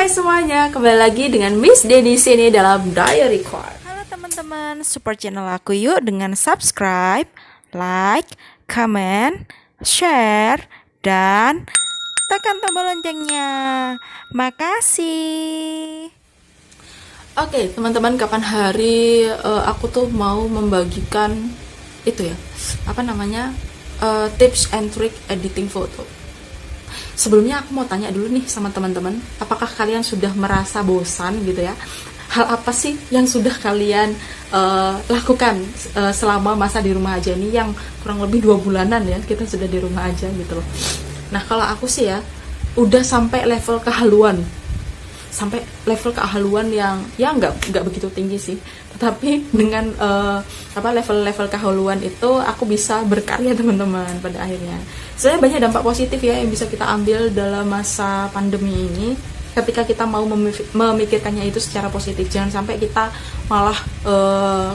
Hai semuanya, kembali lagi dengan Miss D di sini dalam Diary Card. Halo teman-teman, support channel aku yuk dengan subscribe, like, comment, share, dan tekan tombol loncengnya. Makasih. Oke, teman-teman, kapan hari aku tuh mau membagikan itu ya, apa namanya, tips and trick editing foto. Sebelumnya aku mau tanya dulu nih sama teman-teman, apakah kalian sudah merasa bosan gitu ya? Hal apa sih yang sudah kalian lakukan selama masa di rumah aja ini yang kurang lebih 2 bulanan ya kita sudah di rumah aja gitu loh. Nah kalau aku sih ya udah sampai level kehaluan, yang ya nggak begitu tinggi sih, tetapi dengan level-level kehaluan itu aku bisa berkarya teman-teman pada akhirnya. Sebenarnya banyak dampak positif ya yang bisa kita ambil dalam masa pandemi ini ketika kita mau memikirkannya itu secara positif. Jangan sampai kita malah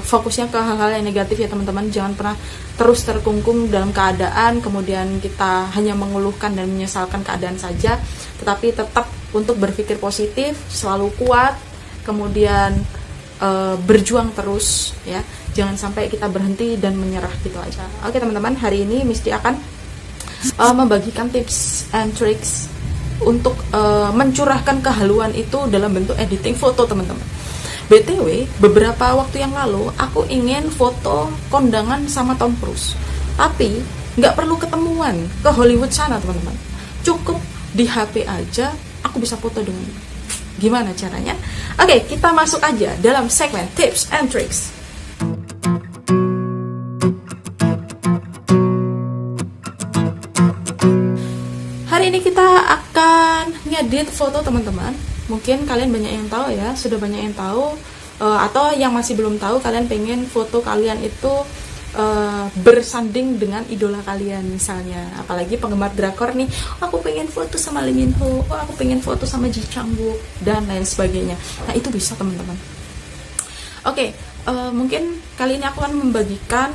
fokusnya ke hal-hal yang negatif ya teman-teman. Jangan pernah terus terkungkung dalam keadaan kemudian kita hanya mengeluhkan dan menyesalkan keadaan saja, tetapi tetap untuk berpikir positif, selalu kuat, kemudian berjuang terus ya. Jangan sampai kita berhenti dan menyerah gitu aja. Oke teman-teman, hari ini Misty akan membagikan tips and tricks untuk mencurahkan kehaluan itu dalam bentuk editing foto teman-teman. BTW, beberapa waktu yang lalu aku ingin foto kondangan sama Tom Cruise, tapi nggak perlu ketemuan ke Hollywood sana teman-teman. Cukup di HP aja aku bisa foto dengan dia. Gimana caranya? Oke, kita masuk aja dalam segmen tips and tricks. Hari ini kita akan ngedit foto teman-teman. Mungkin kalian banyak yang tahu ya, sudah banyak yang tahu, atau yang masih belum tahu, kalian pengen foto kalian itu bersanding dengan idola kalian misalnya. Apalagi penggemar drakor nih, aku pengen foto sama Lee Min Ho, aku pengen foto sama Ji Chang Wook dan lain sebagainya. Nah itu bisa teman-teman. Oke, mungkin kali ini aku akan membagikan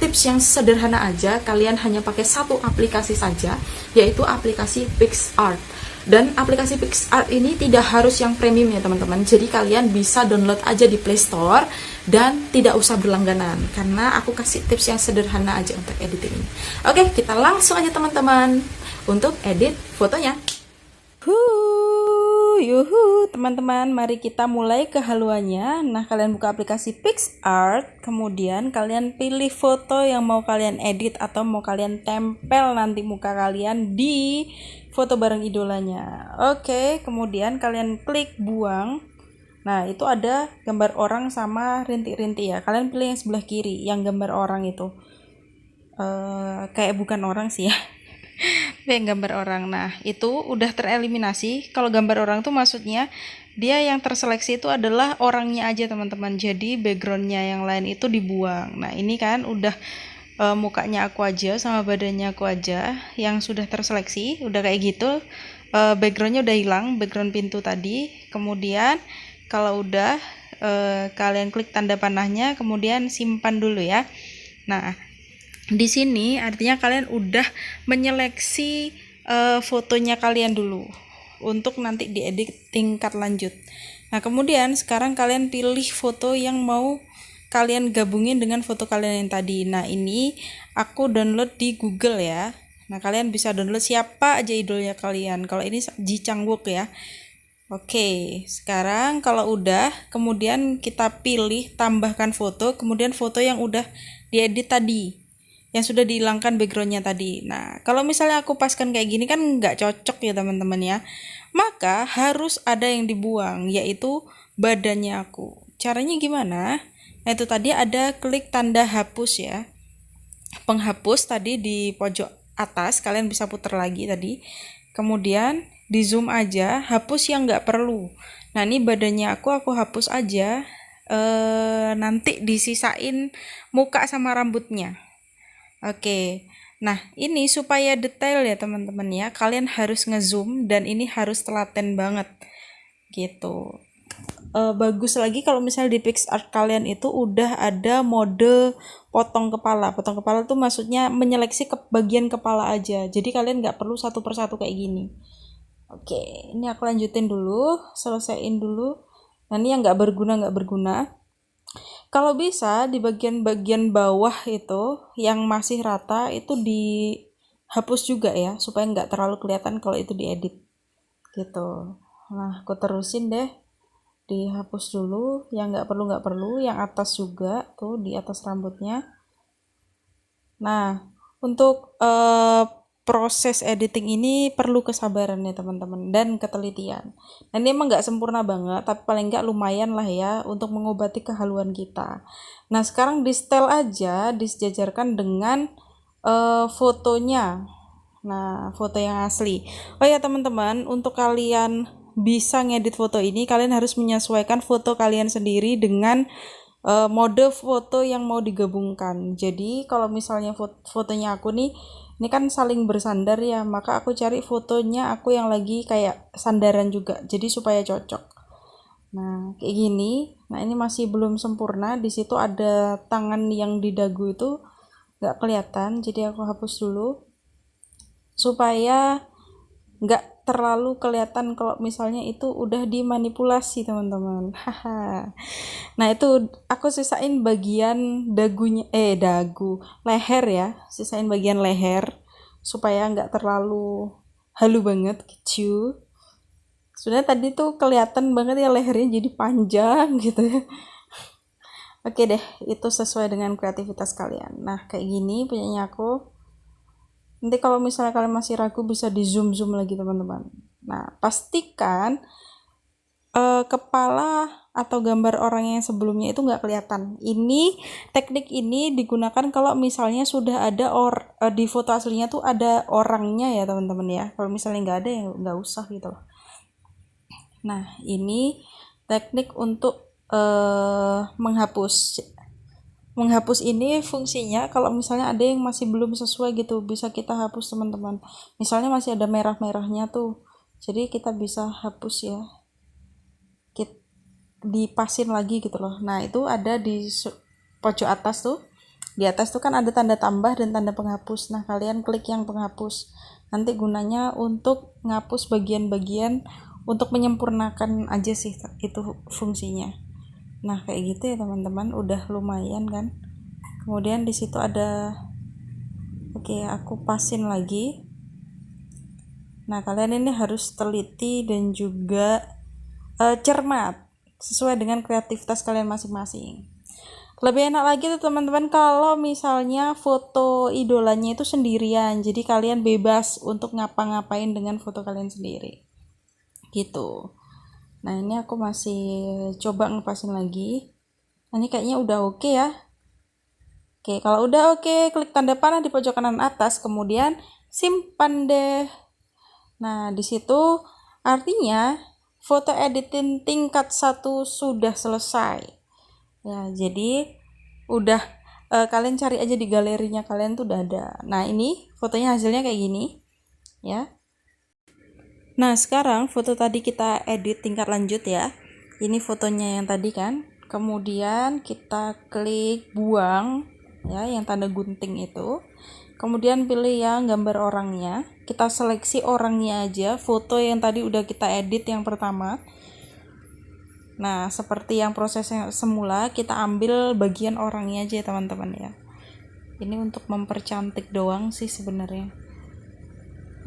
tips yang sederhana aja. Kalian hanya pakai satu aplikasi saja, yaitu aplikasi PicsArt. Dan aplikasi PicsArt ini tidak harus yang premium ya teman-teman. Jadi kalian bisa download aja di Play Store dan tidak usah berlangganan, karena aku kasih tips yang sederhana aja untuk editing ini. Oke, kita langsung aja teman-teman untuk edit fotonya. Yuhu, teman-teman, mari kita mulai kehaluannya. Nah, kalian buka aplikasi PicsArt, kemudian kalian pilih foto yang mau kalian edit atau mau kalian tempel nanti muka kalian di foto bareng idolanya. Oke, kemudian kalian klik buang. Nah, itu ada gambar orang sama rintik-rintik ya. Kalian pilih yang sebelah kiri, yang gambar orang itu. Kayak bukan orang sih ya. Kayak gambar orang. Nah, itu udah tereliminasi. Kalau gambar orang tuh maksudnya dia yang terseleksi itu adalah orangnya aja teman-teman. Jadi backgroundnya yang lain itu dibuang. Nah, ini kan udah mukanya aku aja sama badannya aku aja yang sudah terseleksi. Udah kayak gitu. Backgroundnya udah hilang, background pintu tadi. Kemudian kalau udah kalian klik tanda panahnya, kemudian simpan dulu ya. Nah, di sini artinya kalian udah menyeleksi fotonya kalian dulu untuk nanti diedit tingkat lanjut. Nah, kemudian sekarang kalian pilih foto yang mau kalian gabungin dengan foto kalian yang tadi. Nah, ini aku download di Google ya. Nah, kalian bisa download siapa aja idolnya kalian. Kalau ini Ji Chang Wook ya. Oke, sekarang kalau udah, kemudian kita pilih tambahkan foto, kemudian foto yang udah diedit tadi, yang sudah dihilangkan backgroundnya tadi. Nah, kalau misalnya aku paskan kayak gini kan nggak cocok ya teman-teman ya. Maka harus ada yang dibuang, yaitu badannya aku. Caranya gimana? Nah, itu tadi ada klik tanda hapus ya. Penghapus tadi di pojok atas, kalian bisa putar lagi tadi. Kemudian di zoom aja, hapus yang nggak perlu. Nah, ini badannya aku hapus aja. Nanti disisain muka sama rambutnya. Oke, nah ini supaya detail ya teman-teman ya, kalian harus ngezoom dan ini harus telaten banget gitu. Bagus lagi kalau misalnya di PicsArt kalian itu udah ada mode potong kepala. Potong kepala tuh maksudnya menyeleksi ke bagian kepala aja, jadi kalian nggak perlu satu persatu kayak gini. Oke, ini aku lanjutin dulu, selesaiin dulu. Nah, ini yang nggak berguna. Kalau bisa di bagian-bagian bawah itu yang masih rata itu dihapus juga ya, supaya nggak terlalu kelihatan kalau itu diedit gitu. Nah, aku terusin deh, dihapus dulu yang nggak perlu, yang atas juga tuh di atas rambutnya. Nah, untuk proses editing ini perlu kesabaran ya teman-teman dan ketelitian. Dan ini emang nggak sempurna banget, tapi paling nggak lumayan lah ya untuk mengobati kehaluan kita. Nah, sekarang di setel aja, disejajarkan dengan fotonya. Nah, foto yang asli. Oh ya teman-teman, untuk kalian bisa ngedit foto ini, kalian harus menyesuaikan foto kalian sendiri dengan mode foto yang mau digabungkan. Jadi kalau misalnya fotonya aku nih, ini kan saling bersandar ya, maka aku cari fotonya aku yang lagi kayak sandaran juga. Jadi supaya cocok. Nah, kayak gini. Nah, ini masih belum sempurna. Di situ ada tangan yang di dagu itu nggak kelihatan. Jadi aku hapus dulu supaya nggak terlalu kelihatan kalau misalnya itu udah dimanipulasi teman-teman. Haha. Nah, itu aku sisain bagian dagunya, leher ya, sisain bagian leher supaya nggak terlalu halu banget, kecil. Sebenarnya tadi tuh kelihatan banget ya lehernya jadi panjang gitu ya. Oke deh, itu sesuai dengan kreativitas kalian. Nah, kayak gini punyanya aku. Nanti kalau misalnya kalian masih ragu bisa di zoom lagi teman-teman. Nah, pastikan kepala atau gambar orang yang sebelumnya itu nggak kelihatan. Teknik ini digunakan kalau misalnya sudah ada di foto aslinya tuh ada orangnya ya teman-teman ya. Kalau misalnya nggak ada ya nggak usah gitu loh. Nah, ini teknik untuk menghapus. Menghapus ini fungsinya kalau misalnya ada yang masih belum sesuai gitu, bisa kita hapus teman-teman. Misalnya masih ada merah-merahnya tuh, jadi kita bisa hapus ya, dipasin lagi gitu loh. Nah, itu ada di pojok atas tuh. Di atas tuh kan ada tanda tambah dan tanda penghapus. Nah, kalian klik yang penghapus. Nanti gunanya untuk ngapus bagian-bagian untuk menyempurnakan aja sih itu fungsinya. Nah, kayak gitu ya teman-teman, udah lumayan kan. Kemudian di situ ada, oke, aku pasin lagi. Nah, kalian ini harus teliti dan juga cermat sesuai dengan kreativitas kalian masing-masing. Lebih enak lagi tuh teman-teman kalau misalnya foto idolanya itu sendirian, jadi kalian bebas untuk ngapa-ngapain dengan foto kalian sendiri gitu. Nah, ini aku masih coba ngepasin lagi. Nah, ini kayaknya udah oke ya. Oke, kalau udah oke, klik tanda panah di pojok kanan atas, kemudian simpan deh. Nah, di situ artinya foto editing tingkat 1 sudah selesai. Ya, jadi udah kalian cari aja di galerinya kalian tuh udah ada. Nah, ini fotonya hasilnya kayak gini, ya. Nah, sekarang foto tadi kita edit tingkat lanjut ya. Ini fotonya yang tadi kan. Kemudian kita klik buang ya, yang tanda gunting itu. Kemudian pilih yang gambar orangnya. Kita seleksi orangnya aja, foto yang tadi udah kita edit yang pertama. Nah, seperti yang prosesnya semula, kita ambil bagian orangnya aja teman-teman ya. Ini untuk mempercantik doang sih sebenarnya.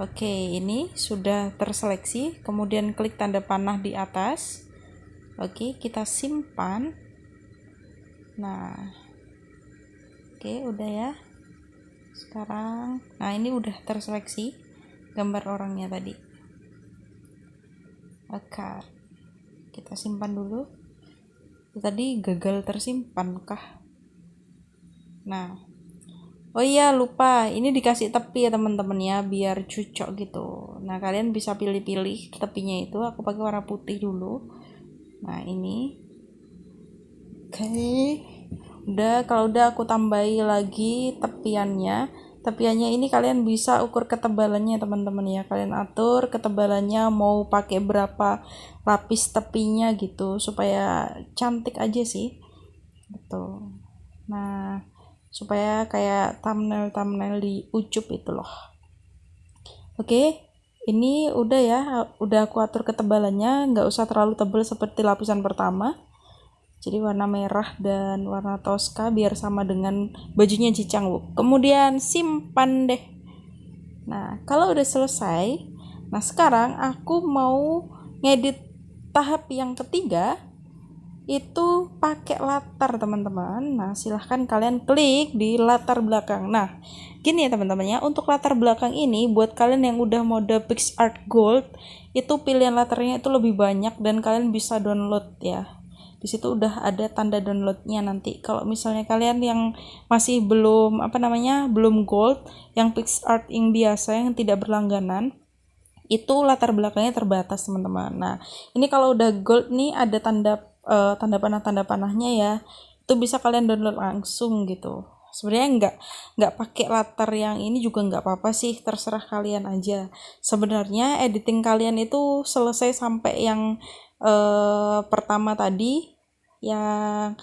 Oke, ini sudah terseleksi. Kemudian klik tanda panah di atas. Oke, kita simpan. Nah, oke, udah ya. Sekarang, nah ini udah terseleksi gambar orangnya tadi. Oke, kita simpan dulu. Tadi gagal tersimpan kah? Nah, oh iya lupa, ini dikasih tepi ya teman-teman ya, biar cocok gitu. Nah, kalian bisa pilih-pilih tepinya itu. Aku pakai warna putih dulu. Nah, ini. Oke. Udah, kalau udah aku tambahi lagi tepiannya. Tepiannya ini kalian bisa ukur ketebalannya teman-teman ya. Kalian atur ketebalannya mau pakai berapa lapis tepinya gitu supaya cantik aja sih. Gitu. Nah, supaya kayak thumbnail di Ucup itu loh. Oke, Ini udah ya, udah aku atur ketebalannya, nggak usah terlalu tebal seperti lapisan pertama. Jadi warna merah dan warna toska biar sama dengan bajunya Ji Chang-wook. Kemudian simpan deh. Nah, kalau udah selesai, nah sekarang aku mau ngedit tahap yang ketiga, itu pakai latar teman-teman. Nah, silahkan kalian klik di latar belakang. Nah, gini ya teman-teman ya, untuk latar belakang ini buat kalian yang udah mode PicsArt Gold, itu pilihan latarnya itu lebih banyak dan kalian bisa download ya. Di situ udah ada tanda downloadnya nanti. Kalau misalnya kalian yang masih belum belum gold, yang PicsArt yang biasa yang tidak berlangganan, itu latar belakangnya terbatas teman-teman. Nah, ini kalau udah gold nih ada tanda panah-panahnya ya, itu bisa kalian download langsung gitu. Sebenarnya nggak pakai latar yang ini juga nggak apa-apa sih, terserah kalian aja. Sebenarnya editing kalian itu selesai sampai yang pertama tadi, yang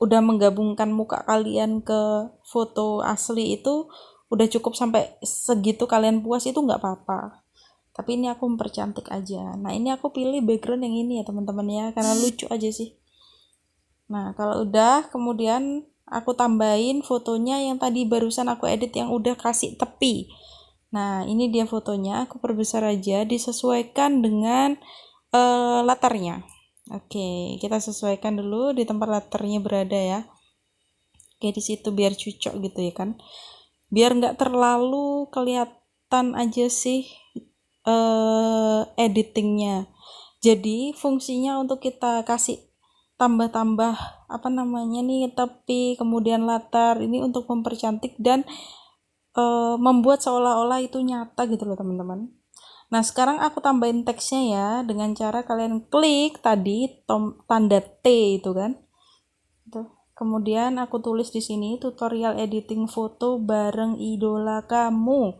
udah menggabungkan muka kalian ke foto asli, itu udah cukup sampai segitu kalian puas, itu nggak apa-apa. Tapi ini aku mempercantik aja. Nah, ini aku pilih background yang ini ya teman-teman ya, karena lucu aja sih. Nah, kalau udah, kemudian aku tambahin fotonya yang tadi barusan aku edit yang udah kasih tepi. Nah, ini dia fotonya, aku perbesar aja, disesuaikan dengan latarnya. Oke, kita sesuaikan dulu di tempat latarnya berada ya. Oke, di situ biar cocok gitu ya kan. Biar nggak terlalu kelihatan aja sih editingnya. Jadi fungsinya untuk kita kasih tambah-tambah tepi, kemudian latar, ini untuk mempercantik dan membuat seolah-olah itu nyata gitu loh teman-teman. Nah, sekarang aku tambahin teksnya ya dengan cara kalian klik tadi tanda T itu kan. Tuh. Kemudian aku tulis di sini tutorial editing foto bareng idola kamu.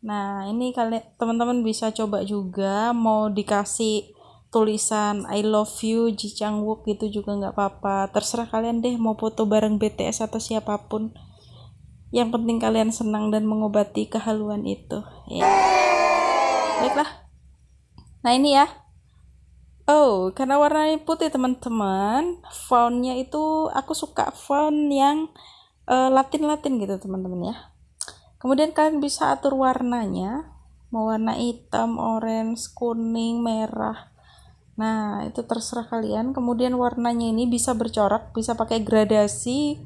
Nah, ini kalian teman-teman bisa coba juga, mau dikasih tulisan I love you Ji Chang-wook gitu juga nggak apa-apa. Terserah kalian deh mau foto bareng BTS atau siapapun. Yang penting kalian senang dan mengobati kehaluan itu. Ya. Baiklah. Nah, ini ya. Oh, karena warnanya putih teman-teman, fontnya itu aku suka font yang Latin-Latin gitu teman-teman ya. Kemudian kalian bisa atur warnanya, mau warna hitam, orange, kuning, merah. Nah, itu terserah kalian. Kemudian warnanya ini bisa bercorak, bisa pakai gradasi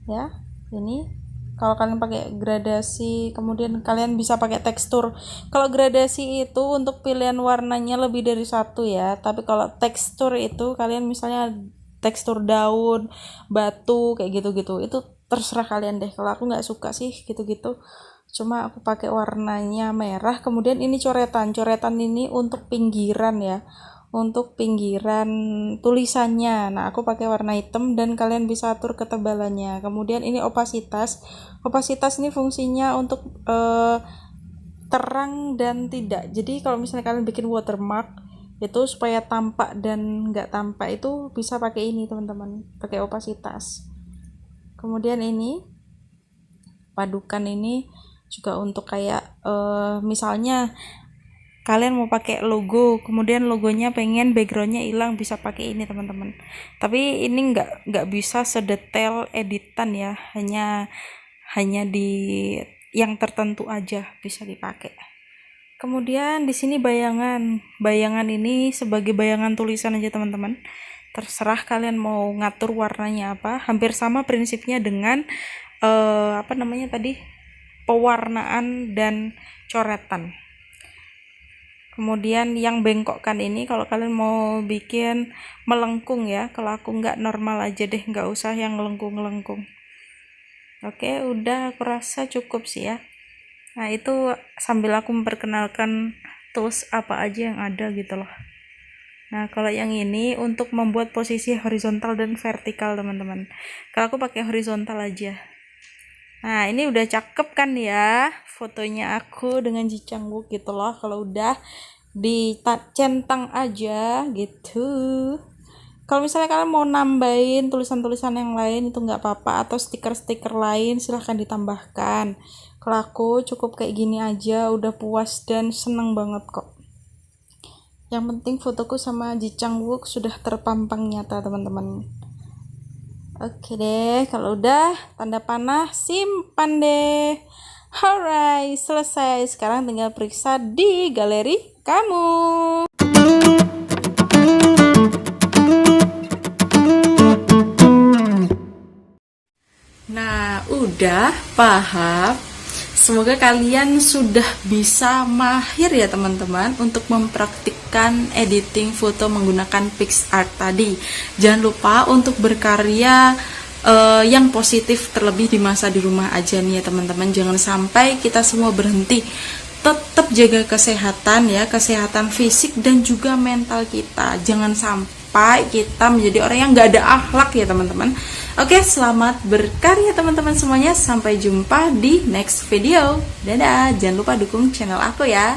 ya. Ini kalau kalian pakai gradasi, kemudian kalian bisa pakai tekstur. Kalau gradasi itu untuk pilihan warnanya lebih dari satu ya, tapi kalau tekstur itu kalian misalnya tekstur daun, batu kayak gitu-gitu, itu terserah kalian deh. Kalau aku nggak suka sih gitu-gitu, cuma aku pakai warnanya merah. Kemudian ini coretan ini untuk pinggiran ya, untuk pinggiran tulisannya. Nah, aku pakai warna hitam dan kalian bisa atur ketebalannya. Kemudian ini opasitas ini fungsinya untuk terang dan tidak. Jadi kalau misalnya kalian bikin watermark itu supaya tampak dan nggak tampak, itu bisa pakai ini teman-teman, pakai opasitas. Kemudian ini padukan ini juga untuk kayak misalnya kalian mau pakai logo, kemudian logonya pengen backgroundnya hilang, bisa pakai ini teman-teman. Tapi ini nggak bisa sedetail editan ya, hanya di yang tertentu aja bisa dipakai. Kemudian di sini bayangan ini sebagai bayangan tulisan aja teman-teman. Terserah kalian mau ngatur warnanya apa, hampir sama prinsipnya dengan pewarnaan dan coretan. Kemudian yang bengkokkan ini kalau kalian mau bikin melengkung ya, kalau aku nggak normal aja deh, nggak usah yang ngelengkung-ngelengkung. Oke, udah aku rasa cukup sih ya. Nah, itu sambil aku memperkenalkan tools apa aja yang ada gitu loh. Nah, kalau yang ini untuk membuat posisi horizontal dan vertikal teman-teman. Kalau aku pakai horizontal aja. Nah, ini udah cakep kan ya fotonya aku dengan Ji Chang-wook gitu loh. Kalau udah dicentang aja gitu. Kalau misalnya kalian mau nambahin tulisan-tulisan yang lain itu nggak apa-apa, atau stiker-stiker lain silahkan ditambahkan. Kalau aku cukup kayak gini aja udah puas dan seneng banget kok. Yang penting fotoku sama Ji Chang Wook sudah terpampang nyata teman-teman. Oke deh, kalau udah tanda panah simpan deh. Alright, selesai. Sekarang tinggal periksa di galeri kamu. Nah, udah paham? Semoga kalian sudah bisa mahir ya teman-teman untuk mempraktikkan editing foto menggunakan PicsArt tadi. Jangan lupa untuk berkarya yang positif terlebih di masa di rumah aja nih ya teman-teman. Jangan sampai kita semua berhenti. Tetap jaga kesehatan ya, kesehatan fisik dan juga mental kita. Jangan sampai kita menjadi orang yang gak ada akhlak ya teman-teman. Oke, selamat berkarya teman-teman semuanya. Sampai jumpa di next video. Dadah, jangan lupa dukung channel aku ya.